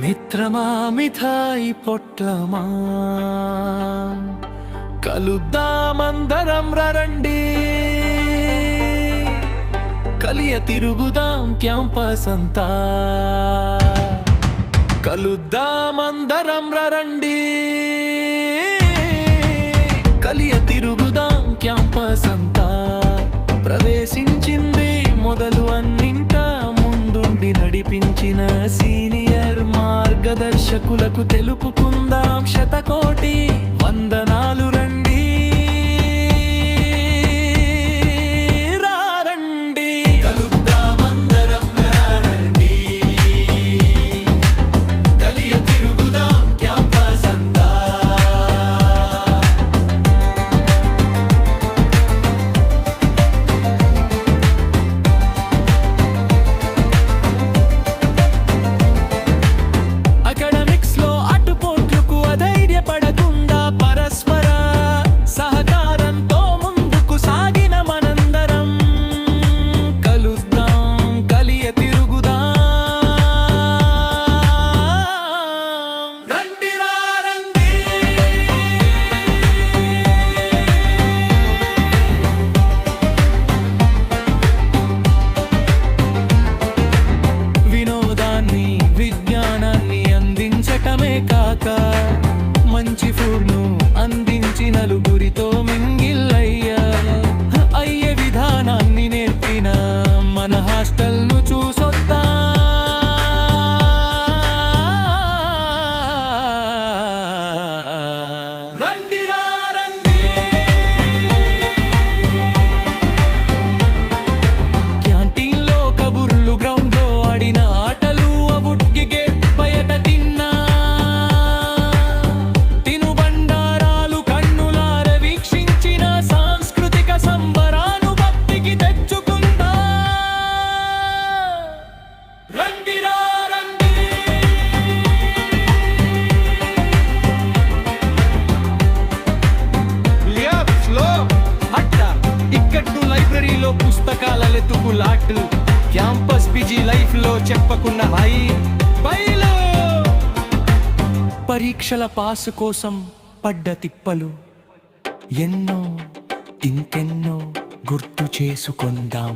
మిత్రమా మిఠాయి పొట్లమా కలుద్దామందరం రండి, కలియ తిరుగుదాం క్యాంపస్ అంతా. కలుద్దామందరం రండి, కలియ తిరుగుదాం క్యాంపస్ అంతా. ప్రవేశించింది మొదలు అన్నింట ముందుండి నడిపించిన సీనియర్ మార్గదర్శకులకు తెలుపుకుందాం శతకోటి వందనాలు. రండి రండి, కలుద్దామందరం రండి, కలియ తిరుగుదాం క్యాంపస్ అంతా. పడకుండా పరస్పర సహకారంతో ముందుకు సాగిన మనందరం కలుద్దాం, కలియ తిరుగుదాం. రండి రండి, వినోదాన్ని విజ్ఞానాన్ని అందించటమే కాక మంచి ఫుడ్ను అందించి నలుగురితో మింగిల్లయ్యా అయ్యే విధానాన్ని నేర్పిన మన హాస్టల్ను చూసొద్దా. రండి రండి, క్యాంటీన్లో కబుర్లు, గ్రౌండ్లో ఆడిన ఆటలు, అబుడ్కి గేట్ బయట తిన్నా సంబరాను భక్తికి తెచ్చుకుందా. రండి రండి, అట్ట ఇక్కట్టు లైబ్రరీలో పుస్తకాల లెతుకులాట్, క్యాంపస్ బిజీ లైఫ్ లో చెప్పకున్న హై బయలు, పరీక్షల పాసు కోసం పడ్డ తిప్పలు ఎన్నో ఇంకెన్నో గుర్తు చేసుకుందాం.